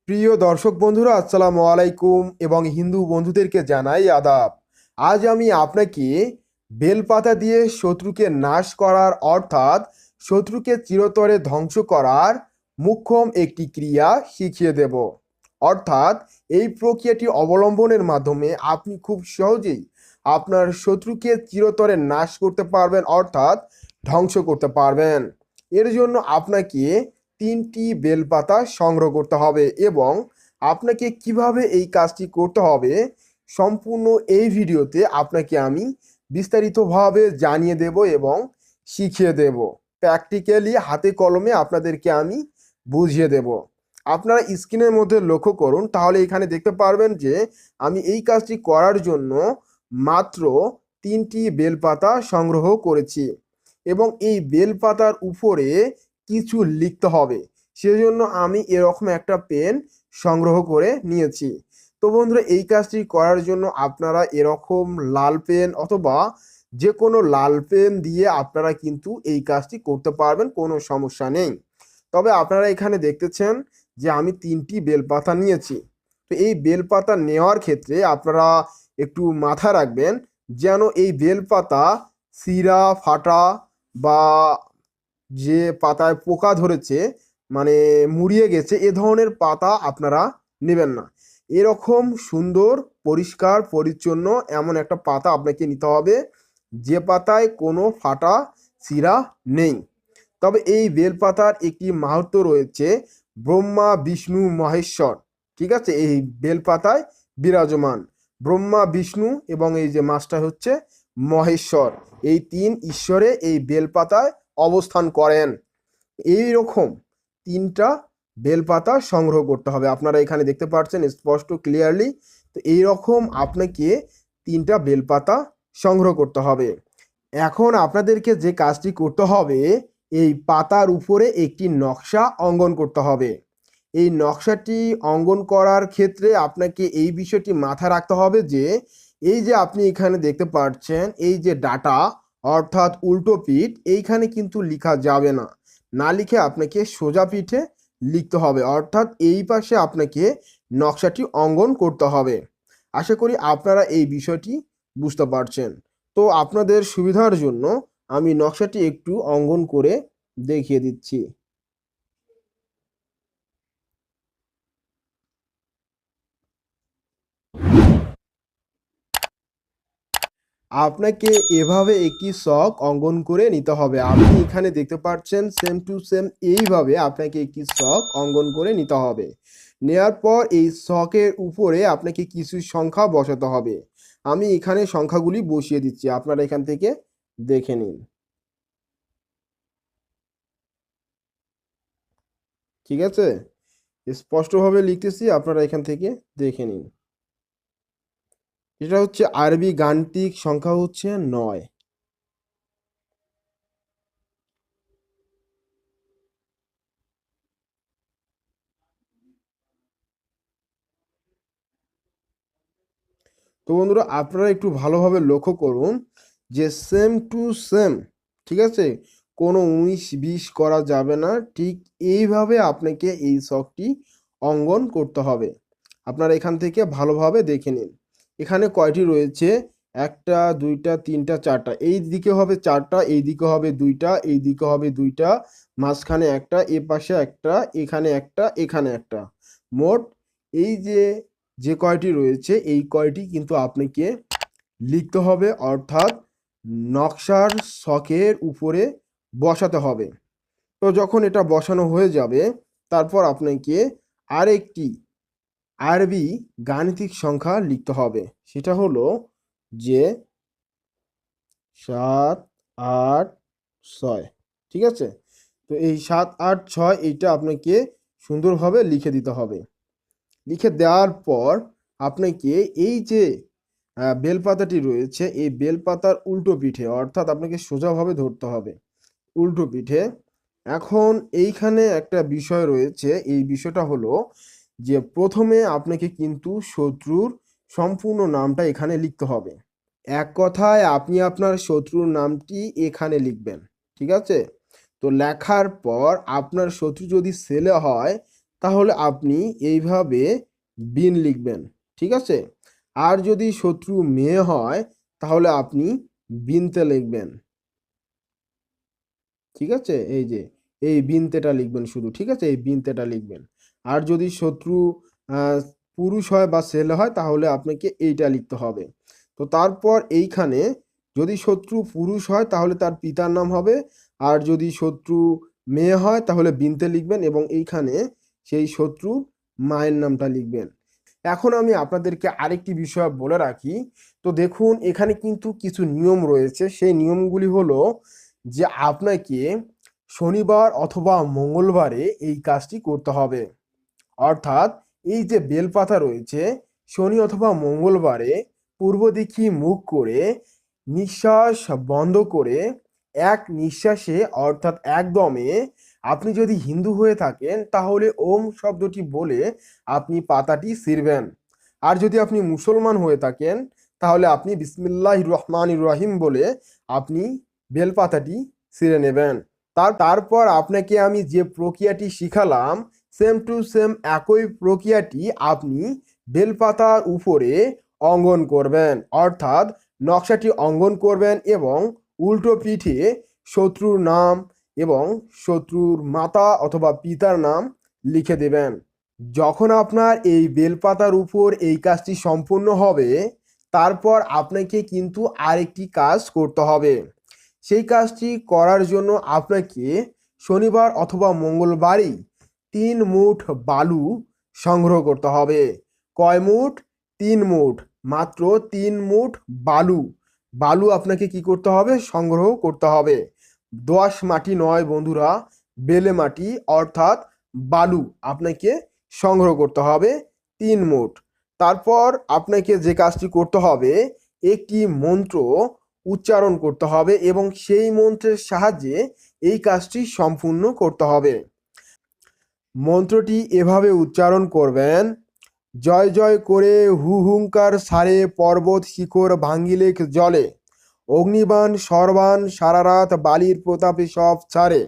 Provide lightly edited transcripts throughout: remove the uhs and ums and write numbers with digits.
প্রিয় দর্শক বন্ধুরা, আসসালামু আলাইকুম এবং হিন্দু বন্ধুদেরকে জানাই আদাব। আজ আমি আপনাকে বেলপাতা দিয়ে শত্রুকে নাশ করার অর্থাৎ শত্রুকে চিরতরে ধ্বংস করার মোক্ষম একটি ক্রিয়া শিখিয়ে দেব। অর্থাৎ এই প্রক্রিয়াটি অবলম্বনের মাধ্যমে আপনি খুব সহজেই আপনার শত্রুকে চিরতরে নাশ করতে পারবেন, অর্থাৎ ধ্বংস করতে পারবেন। এর জন্য আপনাকে 3টি বেলপাতা সংগ্রহ করতে হবে এবং আপনাকে কিভাবে এই কাজটি করতে হবে সম্পূর্ণ এই ভিডিওতে আপনাকে আমি বিস্তারিতভাবে জানিয়ে দেব এবং শিখিয়ে দেব। প্র্যাকটিক্যালি হাতে কলমে আপনাদেরকে আমি বুঝিয়ে দেব। আপনারা স্ক্রিনের মধ্যে লক্ষ্য করুন, তাহলে এখানে দেখতে পারবেন যে আমি এই কাজটি করার জন্য মাত্র 3টি বেলপাতা সংগ্রহ করেছি এবং এই বেলপাতার উপরে কিছু লিখতে হবে, সেজন্য আমি এরকম একটা পেন সংগ্রহ করে নিয়েছি। তো বন্ধুরা, এই কাজটি করার জন্য আপনারা এরকম লাল পেন অথবা যে কোনো লাল পেন দিয়ে আপনারা কিন্তু এই কাজটি করতে পারবেন, কোনো সমস্যা নেই। তবে আপনারা এখানে দেখতেছেন যে আমি 3টি বেলপাতা নিয়েছি। তো এই বেলপাতা নেওয়ার ক্ষেত্রে আপনারা একটু মাথা রাখবেন যেন এই বেলপাতা ছিঁড়া ফাটা বা যে পাতায় পোকা ধরেছে, মানে মুড়িয়ে গেছে, এ ধরনের পাতা আপনারা নেবেন না। এরকম সুন্দর পরিষ্কার পরিচ্ছন্ন এমন একটা পাতা আপনাকে নিতে হবে যে পাতায় কোনো ফাটা ছিঁড়া নেই। তবে এই বেলপাতার একটি মাহাত্ম্য রয়েছে, ব্রহ্মা বিষ্ণু মহেশ্বর, ঠিক আছে, এই বেলপাতায় বিরাজমান ব্রহ্মা বিষ্ণু এবং এই যে মাছটা হচ্ছে মহেশ্বর, এই 3 ঈশ্বরে এই বেলপাতায় অবস্থান করেন। এই রকম 3টা বেলপাতা সংগ্রহ করতে হবে। আপনারা এখানে দেখতে পাচ্ছেন স্পষ্ট ক্লিয়ারলি। তো এই রকম আপনাকে 3টা বেলপাতা সংগ্রহ করতে হবে। এখন আপনাদেরকে যে কাজটি করতে হবে, এই পাতার উপরে একটি নকশা অঙ্কন করতে হবে। এই নকশাটি অঙ্কন করার ক্ষেত্রে আপনাকে এই বিষয়টি মাথায় রাখতে হবে যে এই যে আপনি এখানে দেখতে পাচ্ছেন এই যে ডাটা অর্থাৎ উল্টো পিঠ, এইখানে কিন্তু লেখা যাবে না। না লিখে আপনাকে সোজা পিঠে লিখতে হবে, অর্থাৎ এই পাশে আপনাকে নকশাটি অঙ্কন করতে হবে। আশা করি আপনারা এই বিষয়টি বুঝতে পারছেন। তো আপনাদের সুবিধার জন্য আমি নকশাটি একটু অঙ্কন করে দেখিয়ে দিচ্ছি। আপনাকে এভাবে একটি ছক অঙ্কন করে নিতে হবে। আপনি এখানে দেখতে পাচ্ছেন সেম টু সেম এইভাবে আপনাকে একটি ছক অঙ্কন করে নিতে হবে। নেয়ার পর এই ছকের উপরে আপনাকে কিছু সংখ্যা বসাতে হবে। আমি এখানে সংখ্যাগুলি বসিয়ে দিচ্ছি, আপনারা এখান থেকে দেখে নিন। ঠিক আছে, স্পষ্টভাবে লিখতেছি, আপনারা এখান থেকে দেখে নিন। এটা হচ্ছে আরবি গাণিতিক সংখ্যা হচ্ছে 9। তো বন্ধুরা, আপনারা একটু ভালোভাবে লক্ষ্য করুন যে সেম টু সেম, ঠিক আছে, কোনো 19-20 করা যাবে না। ঠিক এইভাবে আপনাকে এই ছকটি অঙ্কন করতে হবে। আপনারা এখান থেকে ভালোভাবে দেখে নিন এখানে কয়টি রয়েছে, 1টা 2টা 3টা 4টা, এই দিকে হবে 4টা, এই দিকে হবে 2টা, এই দিকে হবে 2টা, মাঝখানে একটা, এ পাশে একটা, এখানে একটা, এখানে একটা, মোট এই যে যে কয়টি রয়েছে এই কয়টি কিন্তু আপনাকে লিখতে হবে, অর্থাৎ নকশার ছকের উপরে বসাতে হবে। তো যখন এটা বসানো হয়ে যাবে, তারপর আপনাকে আরেকটি আরবি গাণিতিক সংখ্যা লিখতে হবে। সেটা হলো যে 7 8 6, ঠিক আছে। তো এই 7 8 6 এইটা আপনাকে সুন্দরভাবে লিখে দিতে হবে। লিখে দেওয়ার পর আপনাকে এই যে বেলপাতাটি রয়েছে এই বেলপাতার উল্টো পিঠে, অর্থাৎ আপনাকে সোজাভাবে ধরতে হবে উল্টো পিঠে। এখন এইখানে একটা বিষয় রয়েছে, এই বিষয়টা হলো যে প্রথমে আপনাকে কিন্তু শত্রুর সম্পূর্ণ নামটা এখানে লিখতে হবে। এক কথায় আপনি আপনার শত্রুর নামটি এখানে লিখবেন, ঠিক আছে। তো লেখার পর আপনার শত্রু যদি ছেলে হয় তাহলে আপনি এইভাবে বিন লিখবেন, ঠিক আছে। আর যদি শত্রু মেয়ে হয় তাহলে আপনি বিনতে লিখবেন, ঠিক আছে। এই যে এই বিনতেটা লিখবেন শুধু, ঠিক আছে, এই বিনতেটা লিখবেন। আর যদি শত্রু আহ, পুরুষ হয় বা ছেলে হয় তাহলে আপনাকে এইটা লিখতে হবে। তো তারপর এইখানে যদি শত্রু পুরুষ হয় তাহলে তার পিতার নাম হবে, আর যদি শত্রু মেয়ে হয় তাহলে বিনতে লিখবেন এবং এইখানে সেই শত্রুর মায়ের নামটা লিখবেন। এখন আমি আপনাদেরকে আরেকটি বিষয় বলে রাখি। তো দেখুন, এখানে কিন্তু কিছু নিয়ম রয়েছে। সেই নিয়মগুলি হলো যে আপনাকে শনিবার অথবা মঙ্গলবারে এই কাজটি করতে হবে। অর্থাৎ এই যে বেলপাতা রয়েছে, শনি অথবা মঙ্গলবারে পূর্বদিকে মুখ করে নিঃশ্বাস বন্ধ করে এক নিঃশ্বাসে অর্থাৎ একদমে, আপনি যদি হিন্দু হয়ে থাকেন তাহলে ওম শব্দটি বলে আপনি পাতাটি ছিঁড়বেন। আর যদি আপনি মুসলমান হয়ে থাকেন তাহলে আপনি বিসমিল্লাহির রহমানির রহিম বলে আপনি বেলপাতাটি ছিঁড়ে নেবেন। তারপর আপনাকে আমি যে প্রক্রিয়াটি শিখালাম, সেম টু সেম একই প্রক্রিয়াটি আপনি বেলপাতার উপরে অঙ্কন করবেন, অর্থাৎ নকশাটি অঙ্কন করবেন এবং উল্টো পিঠে শত্রুর নাম এবং শত্রুর মাতা অথবা পিতার নাম লিখে দেবেন। যখন আপনার এই বেলপাতার উপর এই কাজটি সম্পূর্ণ হবে, তারপর আপনাকে কিন্তু আরেকটি কাজ করতে হবে। সেই কাজটি করার জন্য আপনাকে শনিবার অথবা মঙ্গলবারই 3 মুঠ বালু সংগ্রহ করতে হবে। কয় মুঠ? 3 মুঠ, মাত্র 3 মুঠ বালু। বালু আপনাকে কি করতে হবে? সংগ্রহ করতে হবে। দোআঁশ মাটি নয় বন্ধুরা, বেলে মাটি অর্থাৎ বালু আপনাকে সংগ্রহ করতে হবে 3 মুঠ। তারপর আপনাকে যে কাজটি করতে হবে, একটি মন্ত্র উচ্চারণ করতে হবে এবং সেই মন্ত্রের সাহায্যে এই কাজটি সম্পূর্ণ করতে হবে। মন্ত্রটি এভাবে উচ্চারণ করবেন: জয় জয় করে হুহুঙ্কার সারে পর্বত শিখর ভাঙ্গিলেক জলে, অগ্নিবাণ সর্বাণ সারারাত বালির প্রতাপে সব ছাড়ে,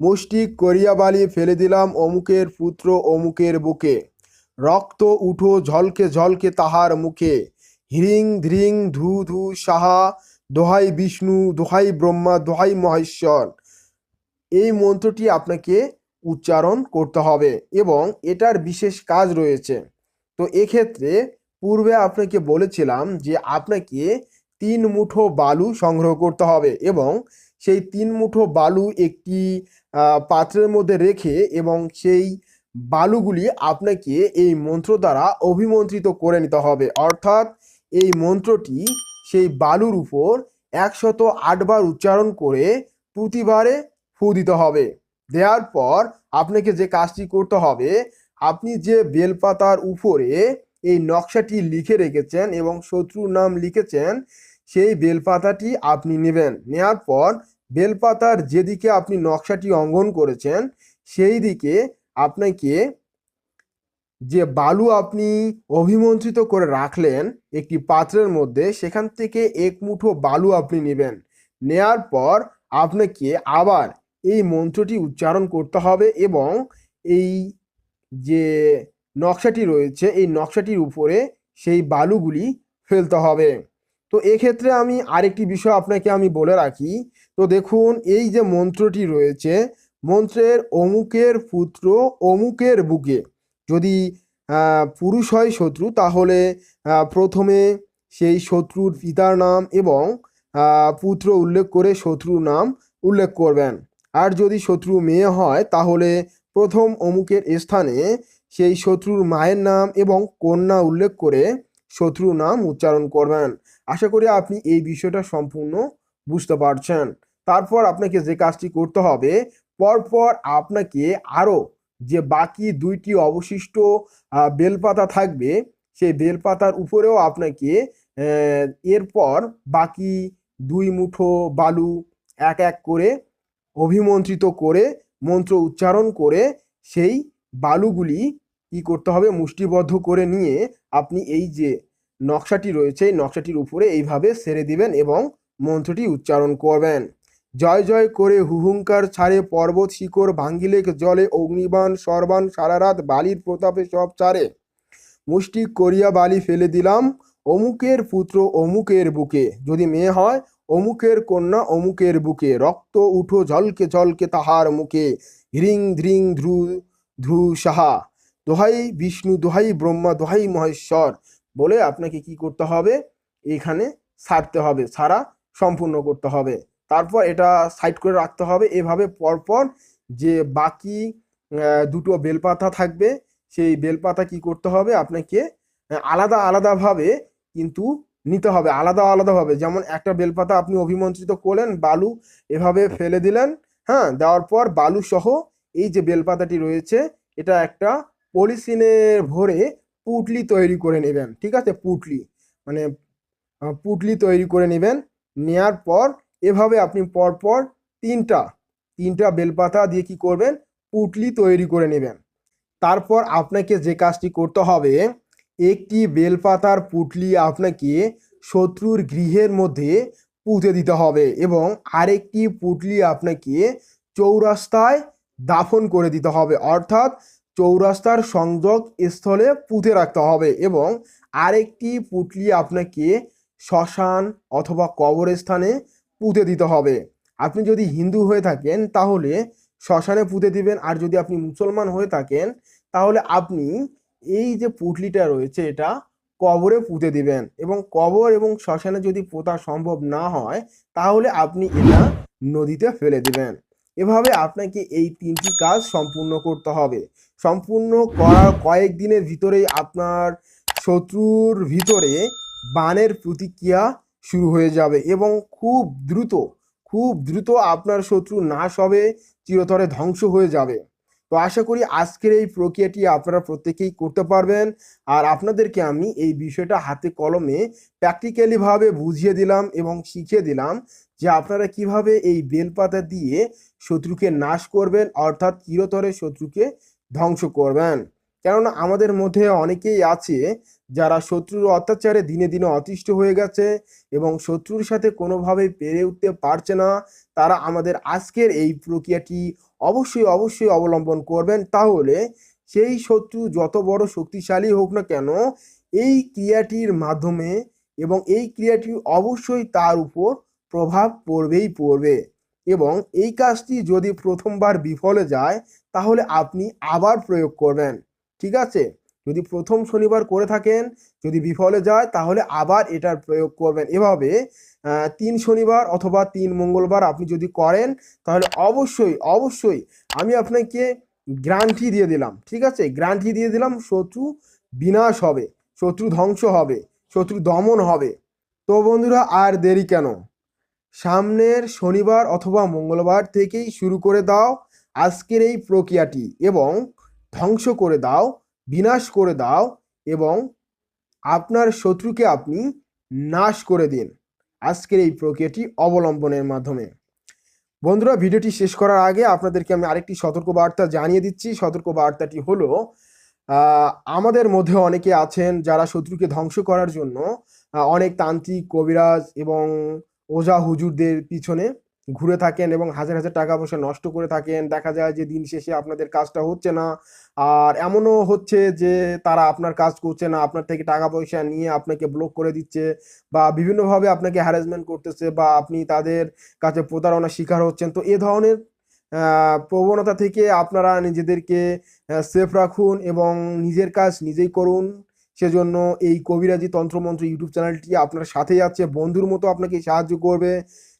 মুষ্টিক করিয়া বালি ফেলে দিলাম অমুকের পুত্র অমুকের বুকে, রক্ত উঠো ঝলকে ঝলকে তাহার মুখে, হ্রিং ধ্রিং ধু ধু সাহা, দোহাই বিষ্ণু দোহাই ব্রহ্মা দোহাই মহেশ্বর। এই মন্ত্রটি আপনাকে উচ্চারণ করতে হবে এবং এটার বিশেষ কাজ রয়েছে। তো এক্ষেত্রে পূর্বে আপনাকে বলেছিলাম যে আপনাকে 3 মুঠো বালু সংগ্রহ করতে হবে এবং সেই 3 মুঠো বালু একটি পাত্রের মধ্যে রেখে এবং সেই বালুগুলি আপনাকে এই মন্ত্র দ্বারা অভিমন্ত্রিত করে নিতে হবে। অর্থাৎ এই মন্ত্রটি সেই বালুর উপর 108 বার উচ্চারণ করে প্রতিবারে ফু দিতে হবে। দেওয়ার পর আপনাকে যে কাজটি করতে হবে, আপনি যে বেলপাতার উপরে এই নকশাটি লিখে রেখেছেন এবং শত্রুর নাম লিখেছেন, সেই বেলপাতাটি আপনি নেবেন। নেওয়ার পর বেলপাতার যেদিকে আপনি নকশাটি অঙ্কন করেছেন সেই দিকে আপনাকে যে বালু আপনি অভিমন্ত্রিত করে রাখলেন একটি পাত্রের মধ্যে, সেখান থেকে 1 মুঠো বালু আপনি নেবেন। নেয়ার পর আপনাকে আবার এই মন্ত্রটি উচ্চারণ করতে হবে এবং এই যে নকশাটি রয়েছে এই নকশাটির উপরে সেই বালুগুলি ফেলতে হবে। তো এক্ষেত্রে আমি আরেকটি বিষয় আপনাকে আমি বলে রাখি। তো দেখুন, এই যে মন্ত্রটি রয়েছে, মন্ত্রের অমুকের পুত্র অমুকের বুকে, যদি পুরুষ হয় শত্রু তাহলে প্রথমে সেই শত্রুর পিতার নাম এবং পুত্র উল্লেখ করে শত্রুর নাম উল্লেখ করবেন। আর যদি শত্রু মেয়ে হয় তাহলে প্রথম অমুকের স্থানে সেই শত্রুর মায়ের নাম এবং কন্যা উল্লেখ করে শত্রুর নাম উচ্চারণ করবেন। আশা করি আপনি এই বিষয়টা সম্পূর্ণ বুঝতে পারছেন। তারপর আপনাকে যে কাজটি করতে হবে, পরপর আপনাকে আরও যে বাকি 2টি অবশিষ্ট বেলপাতা থাকবে, সেই বেলপাতার উপরেও আপনাকে এরপর বাকি 2 মুঠো বালু এক এক করে অভিমন্ত্রিত করে মন্ত্র উচ্চারণ করে সেই বালুগুলি কি করতে হবে, মুষ্টিবদ্ধ করে নিয়ে আপনি এই যে নকশাটি রয়েছে এই নকশাটির উপরে এইভাবে সেরে দিবেন এবং মন্ত্রটি উচ্চারণ করবেন। জয় জয় করে হুহুঙ্কার ছাড়ে পর্বত শিখর ভাঙ্গিলে জলে অগ্নিবাণ সর্বাণ সারা রাত বালির প্রতাপে সব ছাড়ে মুষ্টি করিয়া বালি ফেলে দিলাম অমুকের পুত্র অমুকের বুকে যদি মেয়ে হয় অমুকের কন্যা অমুকের বুকে রক্ত উঠো ঝলকে ঝলকে তাহার মুখে হ্রিং ধ্রিং ধ্রু ধ্রু সাহা দোহাই বিষ্ণু দোহাই ব্রহ্মা দোহাই মহেশ্বর বলে আপনাকে কি করতে হবে, এখানে সারতে হবে, সারা সম্পূর্ণ করতে হবে। তারপর এটা সাইড করে রাখতে হবে। এভাবে পরপর যে বাকি দুটো বেলপাতা থাকবে সেই বেলপাতা কি করতে হবে আপনাকে আলাদা আলাদাভাবে কিন্তু নিতে হবে, আলাদা আলাদাভাবে। যেমন একটা বেলপাতা আপনি অভিমন্ত্রিত করলেন, বালু এভাবে ফেলে দিলেন, হ্যাঁ, দেওয়ার পর বালু সহ এই যে বেলপাতাটি রয়েছে এটা একটা পলিথিনে ভরে পুটলি তৈরি করে নেবেন, ঠিক আছে? পুটলি মানে পুটলি তৈরি করে নেবেন। নেয়ার পর এভাবে আপনি পরপর তিনটা তিনটা বেলপাতা দিয়ে কি করবেন, পুটলি তৈরি করে নেবেন। তারপর আপনাকে যে কাজটি করতে হবে, একটি বেলপাতার পুটলি আপনাকে শত্রুর গৃহের মধ্যে পুঁতে দিতে হবে এবং আরেকটি পুটলি আপনাকে চৌরাস্তায় দাফন করে দিতে হবে, অর্থাৎ চৌরাস্তার সংযোগ স্থলে পুঁতে রাখতে হবে এবং আরেকটি পুটলি আপনাকে শ্মশান অথবা কবরস্থানে পুঁতে দিতে হবে। আপনি যদি হিন্দু হয়ে থাকেন তাহলে শ্মশানে পুঁতে দিবেন, আর যদি আপনি মুসলমান হয়ে থাকেন তাহলে আপনি এই যে পুটলিটা রয়েছে এটা কবরে পুঁতে দিবেন এবং কবর এবং শ্মশানে যদি পোতা সম্ভব না হয় তাহলে আপনি এটা নদীতে ফেলে দিবেন। এভাবে আপনাকে এই তিনটি কাজ সম্পূর্ণ করতে হবে। সম্পূর্ণ করার কয়েকদিনের ভিতরেই আপনার শত্রুর ভিতরে বাণের প্রতিক্রিয়া শুরু হয়ে যাবে এবং খুব দ্রুত আপনার শত্রু নাশ হবে, চিরতরে ধ্বংস হয়ে যাবে। তো আশা করি আজকের এই প্রক্রিয়াটি আপনারা প্রত্যেকেই করতে পারবেন। আর আপনাদেরকে আমি এই বিষয়টা হাতে কলমে প্র্যাকটিক্যালিভাবে বুঝিয়ে দিলাম এবং শিখিয়ে দিলাম যে আপনারা কিভাবে এই বেলপাতা দিয়ে শত্রুকে নাশ করবেন, অর্থাৎ চিরতরে শত্রুকে ধ্বংস করবেন। কেননা আমাদের মধ্যে অনেকেই আছে যারা শত্রুর অত্যাচারে দিনে দিনে অতিষ্ঠ হয়ে গেছে এবং শত্রুর সাথে কোনোভাবেই পেরে উঠতে পারছে না। তারা আমাদের আজকের এই প্রক্রিয়াটি অবশ্যই অবলম্বন করবেন, তাহলে সেই শত্রু যত বড় শক্তিশালী হোক না কেন এই ক্রিয়াটির মাধ্যমে এবং এই ক্রিয়াটি অবশ্যই তার উপর প্রভাব পড়বে এবং এই কাজটি যদি প্রথমবার বিফলে যায় তাহলে আপনি আবার প্রয়োগ করবেন, ঠিক আছে? যদি প্রথম শনিবার করে থাকেন, যদি বিফলে যায় তাহলে আবার এটার প্রয়োগ করবেন। এভাবে 3 শনিবার অথবা 3 মঙ্গলবার আপনি যদি করেন তাহলে অবশ্যই আমি আপনাকে গ্যারান্টি দিয়ে দিলাম, ঠিক আছে? গ্যারান্টি দিয়ে দিলাম শত্রু বিনাশ হবে, শত্রু ধ্বংস হবে, শত্রু দমন হবে। তো বন্ধুরা আর দেরি কেন, সামনের শনিবার অথবা মঙ্গলবার থেকেই শুরু করে দাও আজকের এই প্রক্রিয়াটি এবং ধ্বংস করে দাও, বিনাশ করে দাও এবং আপনার শত্রুকে আপনি নাশ করে দিন আজকের এই প্রক্রিয়াটি অবলম্বনের মাধ্যমে। বন্ধুরা ভিডিওটি শেষ করার আগে আপনাদেরকে আমি আরেকটি সতর্কবার্তা জানিয়ে দিচ্ছি। সতর্কবার্তাটি হলো আমাদের মধ্যে অনেকে আছেন যারা শত্রুকে ধ্বংস করার জন্য অনেক তান্ত্রিক, কবিরাজ এবং ওঝা হুজুরদের পিছনে ঘুরে থাকেন এবং হাজার হাজার টাকা পয়সা নষ্ট করে থাকেন। দেখা যায় যে দিন শেষে আপনাদের কাজটা হচ্ছে না, আর এমনও হচ্ছে যে তারা আপনার কাজ করছে না, আপনার থেকে টাকা পয়সা নিয়ে আপনাকে ব্লক করে দিচ্ছে বা বিভিন্নভাবে আপনাকে হ্যারাসমেন্ট করতেছে বা আপনি তাদের কাছে প্রতারণার শিকার হচ্ছেন। তো এ ধরনের প্রবণতা থেকে আপনারা নিজেদেরকে সেফ রাখুন এবং নিজের কাজ নিজেই করুন। সেজন্য এই কবিরাজি তন্ত্রমন্ত্র ইউটিউব চ্যানেলটি আপনার সাথেই আছে, বন্ধুর মতো আপনাকে সাহায্য করবে।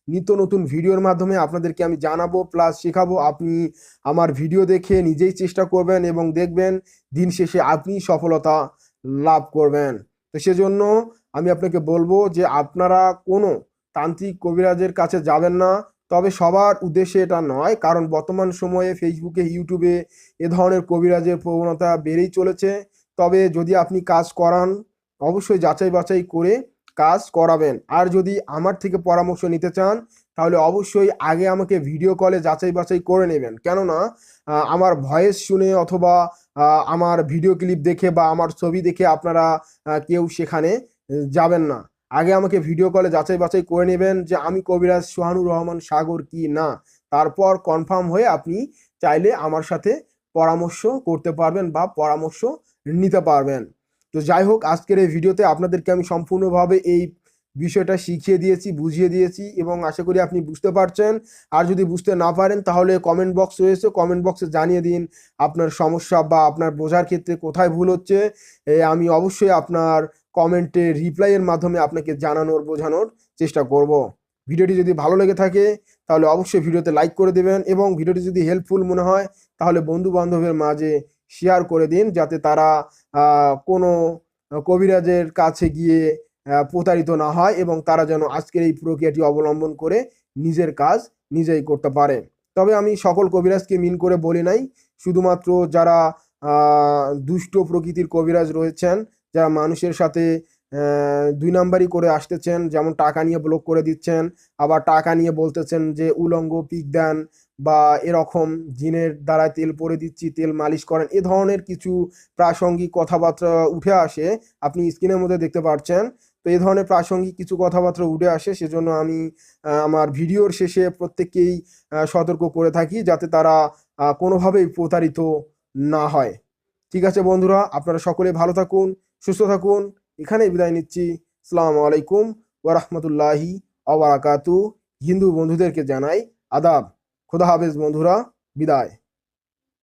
নিত্য নতুন ভিডিওর মাধ্যমে আপনাদেরকে আমি জানাবো প্লাস শেখাবো। আপনি আমার ভিডিও দেখে নিজেই চেষ্টা করবেন এবং দেখবেন দিন শেষে আপনি সফলতা লাভ করবেন। তো সেজন্য আমি আপনাকে বলবো যে আপনারা কোনো তান্ত্রিক কবিরাজের কাছে যাবেন না, তবে সবার উদ্দেশ্যে এটা নয়, কারণ বর্তমান সময়ে ফেসবুকে, ইউটিউবে এ ধরনের কবিরাজের প্রবণতা বেড়েই চলেছে। তবে যদি আপনি কাজ করান অবশ্যই যাচাই বাছাই করে কাজ করাবেন। আর যদি আমার থেকে পরামর্শ নিতে চান তাহলে অবশ্যই আগে আমাকে ভিডিও কলে যাচাই বাছাই করে নেবেন, কেননা আমার ভয়েস শুনে অথবা আমার ভিডিও ক্লিপ দেখে বা আমার ছবি দেখে আপনারা কেউ সেখানে যাবেন না। আগে আমাকে ভিডিও কলে যাচাই বাছাই করে নেবেন যে আমি কবিরাজ সোহানুর রহমান সাগর কি না। তারপর কনফার্ম হয়ে আপনি চাইলে আমার সাথে পরামর্শ করতে পারবেন বা পরামর্শ নিতে পারবেন। তো যাই হোক, আজকের এই ভিডিওতে আপনাদেরকে আমি সম্পূর্ণভাবে এই বিষয়টা শিখিয়ে দিয়েছি, বুঝিয়ে দিয়েছি এবং আশা করি আপনি বুঝতে পারছেন। আর যদি বুঝতে না পারেন তাহলে কমেন্ট বক্স রয়েছে, কমেন্ট বক্সে জানিয়ে দিন আপনার সমস্যা বা আপনার বোঝার ক্ষেত্রে কোথায় ভুল হচ্ছে। আমি অবশ্যই আপনার কমেন্টে রিপ্লাইয়ের মাধ্যমে আপনাকে জানানোর বোঝানোর চেষ্টা করব। ভিডিওটি যদি ভালো লেগে থাকে তাহলে অবশ্যই ভিডিওতে লাইক করে দেবেন এবং ভিডিওটি যদি হেল্পফুল মনে হয় তাহলে বন্ধু বান্ধবের মাঝে শেয়ার করে দিন, যাতে তারা কোনো কবিরাজের কাছে গিয়ে প্রতারিত না হয় এবং তারা যেন আজকের এই প্রক্রিয়াটি অবলম্বন করে নিজের কাজ নিজেই করতে পারে। তবে আমি সকল কবিরাজকে মিন করে বলি নাই, শুধুমাত্র যারা দুষ্ট প্রকৃতির কবিরাজ রয়েছেন, যারা মানুষের সাথে দুই নাম্বারই করে আসতেছেন, যেমন টাকা নিয়ে ব্লক করে দিচ্ছেন, আবার টাকা নিয়ে বলতেছেন যে উলঙ্গ পিক দেন বা এরকম জিনের দ্বারা তেল পরে দিচ্ছি, তেল মালিশ করেন, এ ধরনের কিছু প্রাসঙ্গিক কথাবার্তা উঠে আসে। আপনি স্ক্রিনের মধ্যে দেখতে পাচ্ছেন। তো এই ধরনের প্রাসঙ্গিক কিছু কথাবার্তা উঠে আসে, সেজন্য আমি আমার ভিডিওর শেষে প্রত্যেককেই সতর্ক করে থাকি যাতে তারা কোনোভাবেই প্রতারিত না হয়। ঠিক আছে বন্ধুরা, আপনারা সকলে ভালো থাকুন, সুস্থ থাকুন। এখানেই বিদায় নিচ্ছি। আসসালামু আলাইকুম ওয়া রাহমাতুল্লাহি ওয়া বারাকাতু। হিন্দু বন্ধুদেরকে জানাই আদাব। খোদা হাফেজ বন্ধুরা, বিদায়।